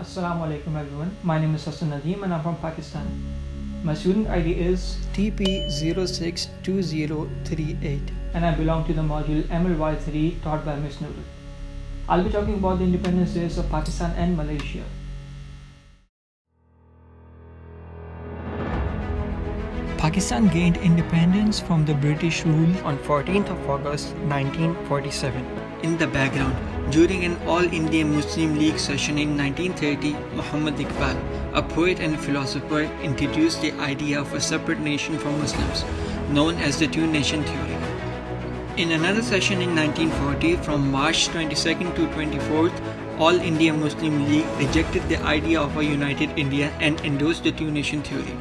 Assalamu alaikum everyone. My name is Hasan Nadeem and I'm from Pakistan. My student ID is TP062038 and I belong to the module MLY3 taught by Ms. Noodle. I'll be talking about the independence days of Pakistan and Malaysia. Pakistan gained independence from the British rule on 14th of August 1947. In the background, during an All-India Muslim League session in 1930, Muhammad Iqbal, a poet and philosopher, introduced the idea of a separate nation for Muslims, known as the two-nation theory. In another session in 1940, from March 22nd to 24th, All India Muslim League rejected the idea of a united India and endorsed the two-nation theory.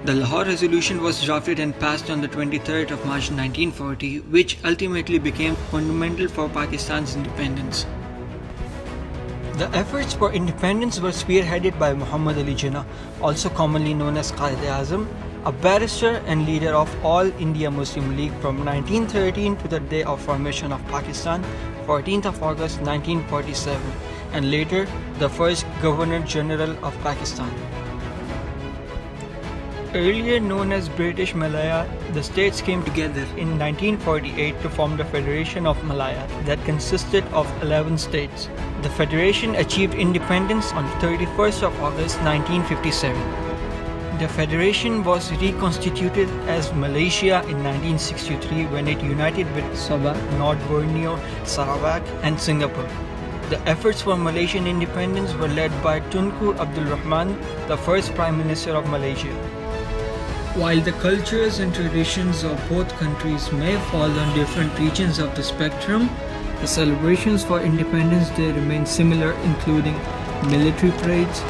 The Lahore Resolution was drafted and passed on the 23rd of March 1940, which ultimately became fundamental for Pakistan's independence. The efforts for independence were spearheaded by Muhammad Ali Jinnah, also commonly known as Quaid-e-Azam, a barrister and leader of All India Muslim League from 1913 to the day of formation of Pakistan, 14th of August 1947, and later the first Governor General of Pakistan. Earlier known as British Malaya, the states came together in 1948 to form the Federation of Malaya that consisted of 11 states. The federation achieved independence on 31st of August 1957. The federation was reconstituted as Malaysia in 1963 when it united with Sabah, North Borneo, Sarawak and Singapore. The efforts for Malaysian independence were led by Tunku Abdul Rahman, the first Prime Minister of Malaysia. While the cultures and traditions of both countries may fall on different regions of the spectrum, the celebrations for Independence Day remain similar, including military parades,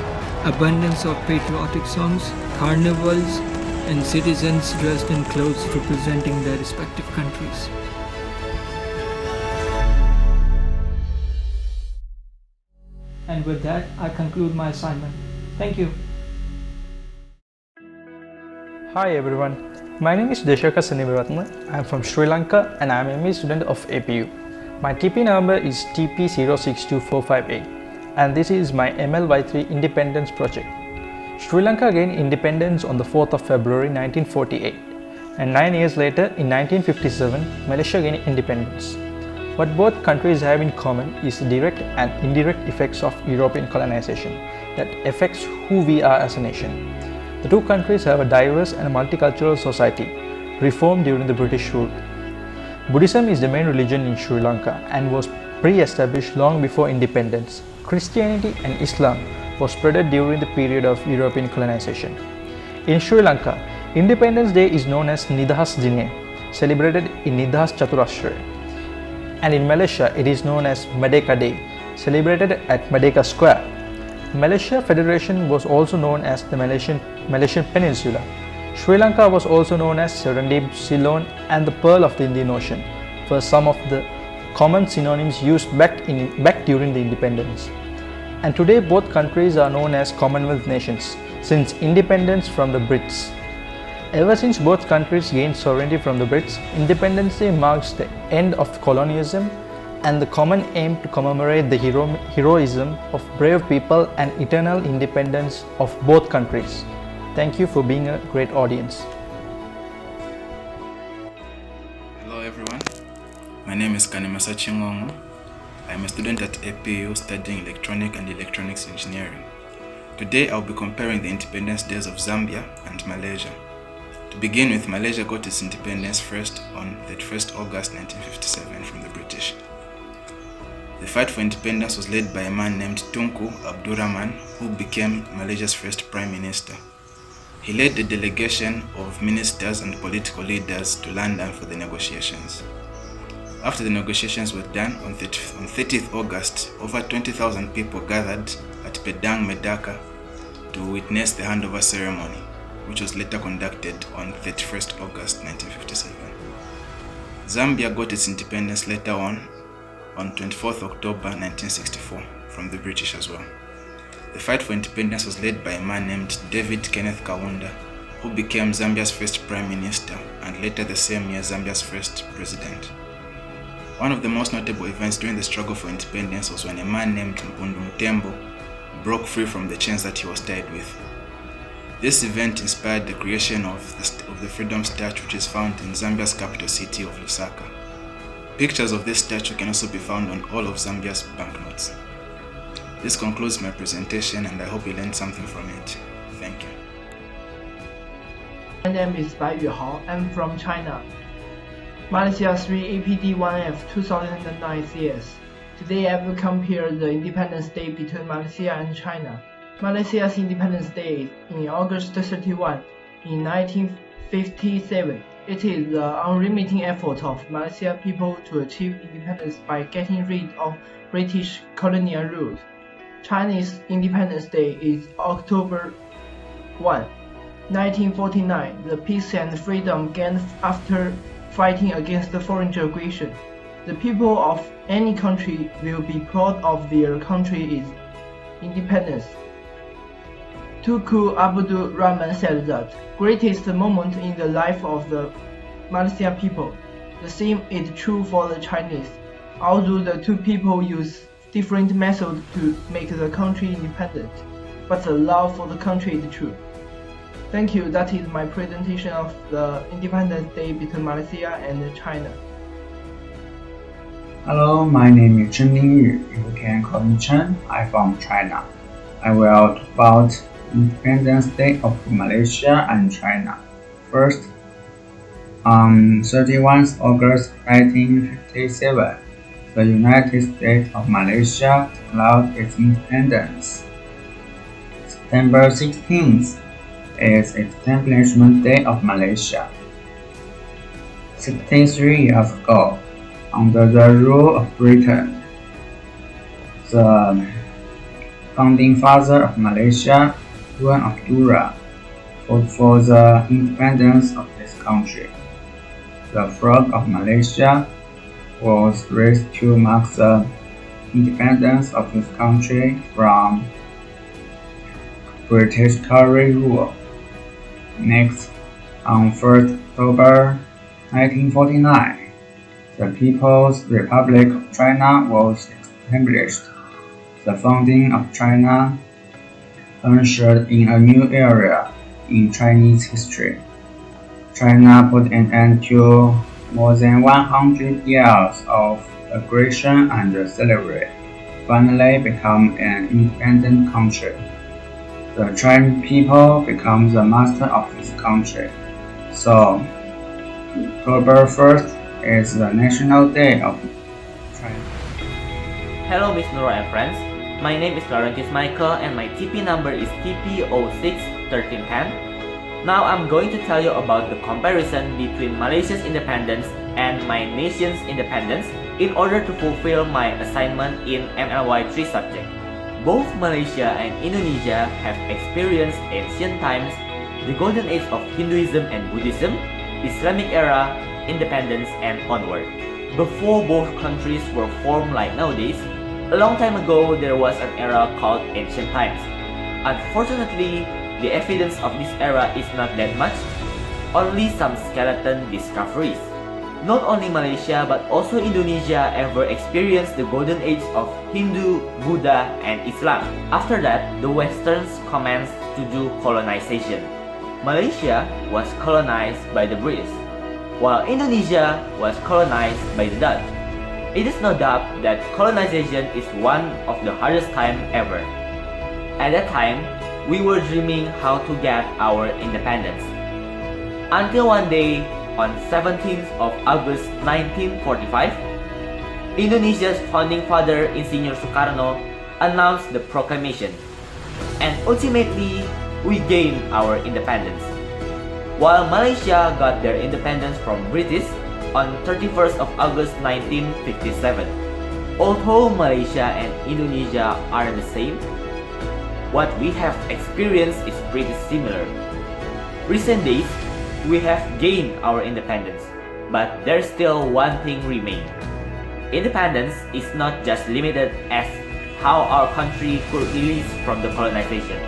abundance of patriotic songs, carnivals, and citizens dressed in clothes representing their respective countries. And with that, I conclude my assignment. Thank you. Hi everyone, my name is Deshaka Sanivaratna. I am from Sri Lanka and I am a ME student of APU. My TP number is TP062458 and this is my MLY3 Independence Project. Sri Lanka gained independence on the 4th of February 1948 and 9 years later in 1957 Malaysia gained independence. What both countries have in common is direct and indirect effects of European colonization that affects who we are as a nation. The two countries have a diverse and multicultural society, reformed during the British rule. Buddhism is the main religion in Sri Lanka and was pre-established long before independence. Christianity and Islam was spread during the period of European colonization. In Sri Lanka, Independence Day is known as Nidahas Dine, celebrated in Nidahas Chaturashra. And in Malaysia, it is known as Merdeka Day, celebrated at Merdeka Square. Malaysia Federation was also known as the Malaysian Peninsula. Sri Lanka was also known as Serendip, Ceylon and the Pearl of the Indian Ocean for some of the common synonyms used back during the independence. And today both countries are known as Commonwealth nations since independence from the Brits. Ever since both countries gained sovereignty from the Brits, Independence Day marks the end of colonialism and the common aim to commemorate the heroism of brave people and eternal independence of both countries. Thank you for being a great audience. Hello everyone, my name is Kanemasa Chingongo. I am a student at APU studying Electronic and Electronics Engineering. Today I'll be comparing the independence days of Zambia and Malaysia. To begin with, Malaysia got its independence first on 31st August 1957 from the British. The fight for independence was led by a man named Tunku Abdul Rahman, who became Malaysia's first Prime Minister. He led a delegation of ministers and political leaders to London for the negotiations. After the negotiations were done, on 30th August, over 20,000 people gathered at Pedang Medaka to witness the handover ceremony, which was later conducted on 31st August 1957. Zambia got its independence later on 24th October 1964 from the British as well. The fight for independence was led by a man named David Kenneth Kaunda, who became Zambia's first Prime Minister and later the same year Zambia's first President. One of the most notable events during the struggle for independence was when a man named Mpundu Mutembo broke free from the chains that he was tied with. This event inspired the creation of the Freedom Statue, which is found in Zambia's capital city of Lusaka. Pictures of this statue can also be found on all of Zambia's banknotes. This concludes my presentation, and I hope you learned something from it. Thank you. My name is Bai Yuhao. I'm from China. Malaysia 3 APD1F 2009 CS. Today I will compare the Independence Day between Malaysia and China. Malaysia's Independence Day in August 31 in 1957. It is the unremitting effort of Malaysian people to achieve independence by getting rid of British colonial rule. Chinese Independence Day is October 1, 1949. The peace and freedom gained after fighting against the foreign aggression. The people of any country will be proud of their country's independence. Tunku Abdul Rahman said that greatest moment in the life of the Malaysian people. The same is true for the Chinese, although the two people use different methods to make the country independent, but the love for the country is true. Thank you. That is my presentation of the Independence Day between Malaysia and China. Hello, my name is Chen Lingyu. You can call me Chen. I'm from China. I will talk about Independence Day of Malaysia and China. First, on 31 August 1957, the United States of Malaysia declared its independence. September 16th is Establishment Day of Malaysia. 63 years ago, under the rule of Britain, the founding father of Malaysia, Tuan Abdullah, fought for the independence of his country. The flag of Malaysia was raised to mark the independence of his country from British colonial rule. Next, on 1st October 1949, the People's Republic of China was established. The founding of China ushered in a new era in Chinese history. China put an end to more than 100 years of aggression and slavery, finally become an independent country. The Chinese people become the master of this country. So, October 1st is the National Day of China. Hello Miss Nora and friends. My name is Laurentius Michael and my TP number is TP061310. Now I'm going to tell you about the comparison between Malaysia's independence and my nation's independence in order to fulfill my assignment in MLY3 subject. Both Malaysia and Indonesia have experienced ancient times, the golden age of Hinduism and Buddhism, Islamic era, independence, and onward. Before both countries were formed like nowadays, a long time ago there was an era called ancient times. Unfortunately, the evidence of this era is not that much, only some skeleton discoveries. Not only Malaysia but also Indonesia ever experienced the golden age of Hindu, Buddha, and Islam. After that, the Westerns commenced to do colonization. Malaysia was colonized by the British, while Indonesia was colonized by the Dutch. It is no doubt that colonization is one of the hardest time ever. At that time, we were dreaming how to get our independence. Until one day, on 17th of August 1945, Indonesia's founding father, Insinyur Soekarno, announced the proclamation, and ultimately, we gained our independence. While Malaysia got their independence from British on 31st of August 1957. Although Malaysia and Indonesia are the same, what we have experienced is pretty similar. Recent days, we have gained our independence, but there's still one thing remain. Independence is not just limited as how our country could release from the colonization,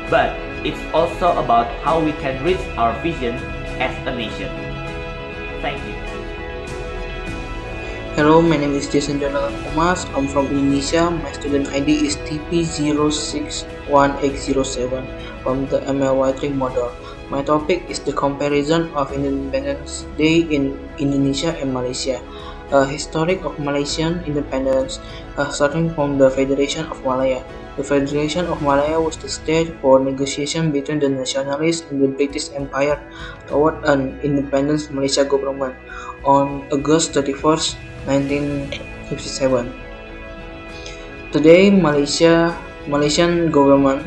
but it's also about how we can reach our vision as a nation. Thank you. Hello, my name is Jason Jonathan Thomas. I'm from Indonesia. My student ID is TP061807 from the MLY3 model. My topic is the comparison of Independence Day in Indonesia and Malaysia. Historic of Malaysian independence, starting from the Federation of Malaya. The Federation of Malaya was the stage for negotiation between the nationalists and the British Empire toward an independent Malaysia government on August 31st, 1957. Today, Malaysian government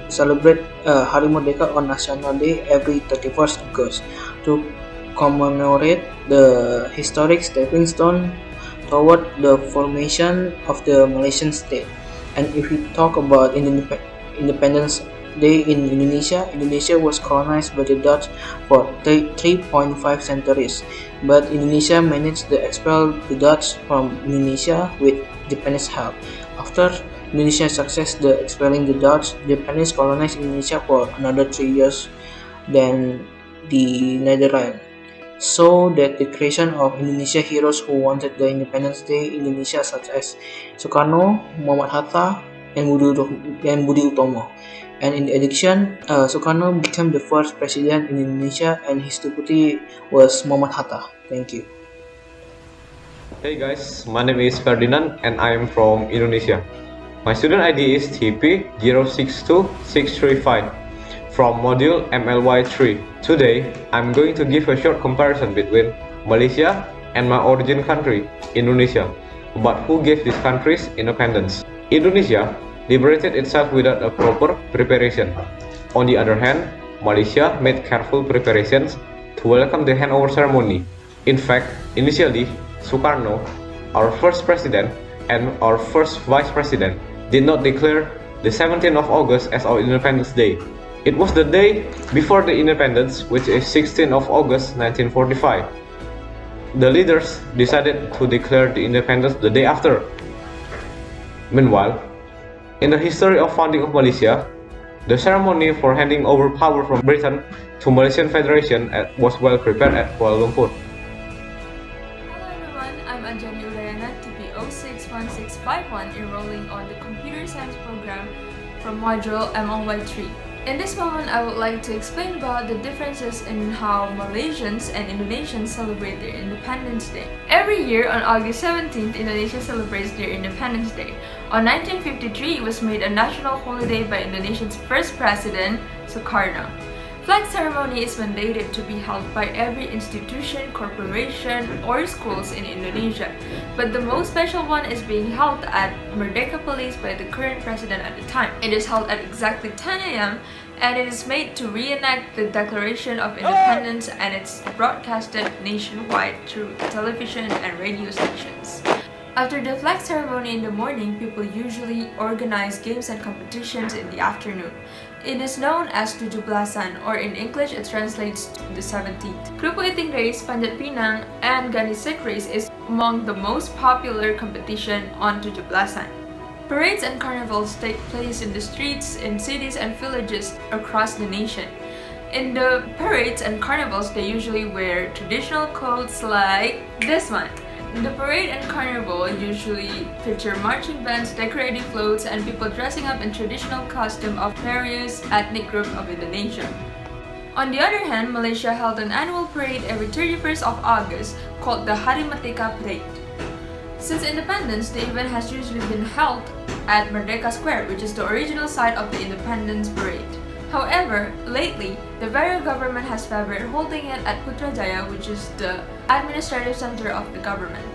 celebrate Hari Merdeka on National Day every 31st August to commemorate the historic stepping stone toward the formation of the Malaysian state. And if we talk about Independence Day in Indonesia, Indonesia was colonized by the Dutch for 3.5 centuries, but Indonesia managed to expel the Dutch from Indonesia with Japanese help. After Indonesia's success in expelling the Dutch, Japanese colonized Indonesia for another 3 years, then the Netherlands. So that the creation of Indonesia heroes who wanted the Independence Day in Indonesia such as Sukarno, Muhammad Hatta, and Budi Utomo. And in addition, Sukarno became the first president in Indonesia and his deputy was Muhammad Hatta. Thank you. Hey guys, my name is Ferdinand and I am from Indonesia. My student ID is TP062635 from module MLY3. Today, I'm going to give a short comparison between Malaysia and my origin country, Indonesia, about who gave these countries independence. Indonesia liberated itself without a proper preparation. On the other hand, Malaysia made careful preparations to welcome the handover ceremony. In fact, initially, Sukarno, our first president and our first vice president, did not declare the 17th of August as our Independence Day. It was the day before the independence, which is 16th of August 1945. The leaders decided to declare the independence the day after. Meanwhile, in the history of founding of Malaysia, the ceremony for handing over power from Britain to Malaysian Federation was well prepared at Kuala Lumpur. Hello everyone, I'm Anjani Udayana, TP061651, enrolling on the Computer Science program from module MLY3. In this moment, I would like to explain about the differences in how Malaysians and Indonesians celebrate their Independence Day. Every year on August 17th, Indonesia celebrates their Independence Day. On 1953, it was made a national holiday by Indonesia's first president, Sukarno. Flag ceremony is mandated to be held by every institution, corporation, or schools in Indonesia. But the most special one is being held at Merdeka Palace by the current president at the time. It is held at exactly 10 a.m. and it is made to reenact the Declaration of Independence, and it's broadcasted nationwide through television and radio stations. After the flag ceremony in the morning, people usually organize games and competitions in the afternoon. It is known as 17-belasan, or in English it translates to the 17th. Kerupu eating race, Panjat Pinang, and Ganisik race is among the most popular competition on 17-belasan. Parades and carnivals take place in the streets, in cities and villages across the nation. In the parades and carnivals, they usually wear traditional clothes like this one. The parade and carnival usually feature marching bands, decorated floats, and people dressing up in traditional costume of various ethnic groups of Indonesia. On the other hand, Malaysia held an annual parade every 31st of August called the Hari Merdeka Parade. Since independence, the event has usually been held at Merdeka Square, which is the original site of the Independence Parade. However, lately, the federal government has favored holding it at Putrajaya, which is the administrative center of the government.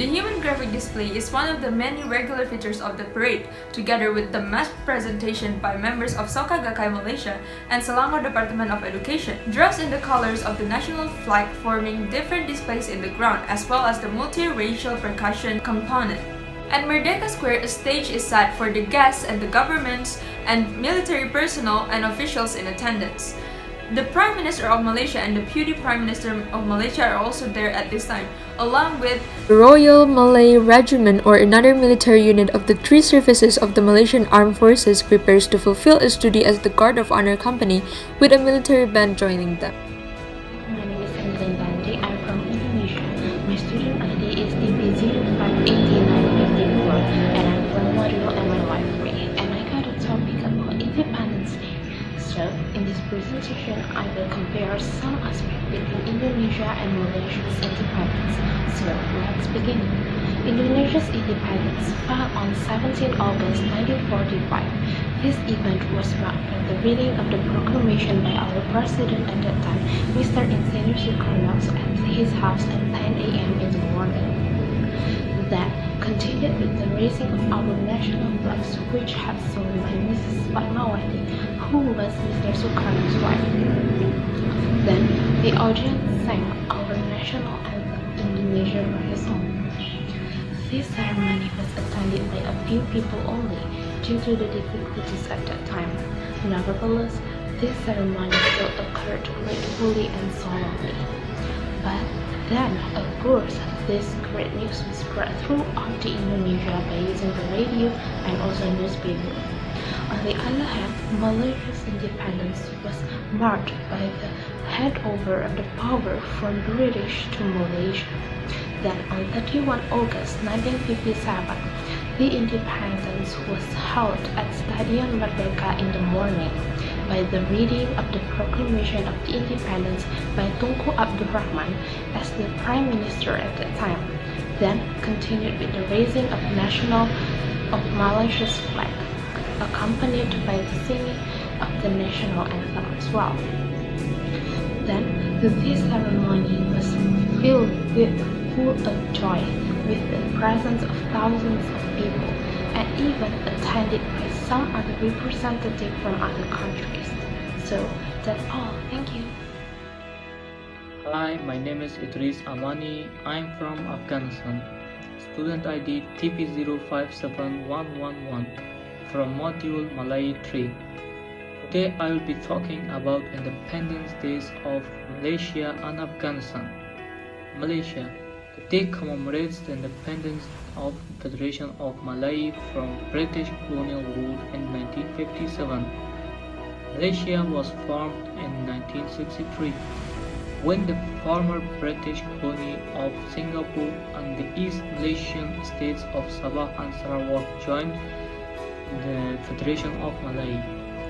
The human graphic display is one of the many regular features of the parade, together with the mass presentation by members of Soka Gakkai Malaysia and Selangor Department of Education, dressed in the colors of the national flag, forming different displays in the ground, as well as the multiracial percussion component. At Merdeka Square, a stage is set for the guests and the governments and military personnel and officials in attendance. The Prime Minister of Malaysia and the Deputy Prime Minister of Malaysia are also there at this time, along with the Royal Malay Regiment, or another military unit of the three services of the Malaysian Armed Forces, prepares to fulfill its duty as the Guard of Honor Company, with a military band joining them. My name is Anjani. I'm from Indonesia. My student ID is presentation, I will compare some aspects between Indonesia and Malaysia's independence. So, let's begin. Indonesia's independence fell on 17 August 1945. This event was marked by the reading of the proclamation by our president at that time, Mr. Insinyur Soekarno, at his house at 10 a.m. in the morning. That continued with the raising of our national flags, which had sung by Mrs. Fatmawati, who was Mr. Soekarno's wife. Then the audience sang our national anthem, Indonesia Raya Song. This ceremony was attended by a few people only, due to the difficulties at that time. Nevertheless, this ceremony still occurred gratefully and solemnly. But then, of course, this great news was spread throughout the Indonesia by using the radio and also newspaper. On the other hand, Malaysia's independence was marked by the handover of the power from British to Malaysia. Then, on 31 August 1957, the independence was held at Stadion Merdeka in the morning by the reading of the proclamation of the independence by Tunku Abdul Rahman as the Prime Minister at that time, then continued with the raising of Malaysia's flag, accompanied by the singing of the national anthem as well. Then this ceremony was filled with full of joy, with the presence of thousands of people, and even attended by some other representatives from other countries. So that's all. Thank you. Hi, my name is Idris Amani. I'm from Afghanistan. Student ID TP057111 from module MLY3. Today I will be talking about Independence Days of Malaysia and Afghanistan. Malaysia. The day commemorates the independence of the Federation of Malay from British colonial rule in 1957. Malaysia was formed in 1963 when the former British colony of Singapore and the East Malaysian states of Sabah and Sarawak joined the Federation of Malay.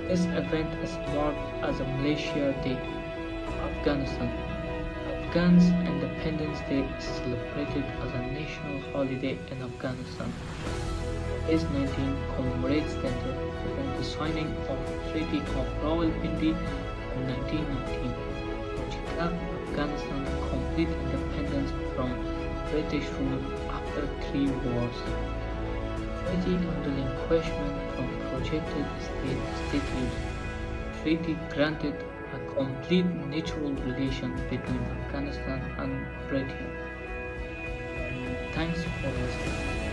This event is marked as a Malaysia Day. Afghanistan. Afghan's Independence Day is celebrated as a national holiday in Afghanistan. This 19 commemorates the signing of the Treaty of Rawalpindi in 1919, which gave Afghanistan complete independence from British rule after 3 wars. Treaty on relinquishment from projected statehood. Treaty granted a complete natural relation between Afghanistan and Britain. Thanks for listening.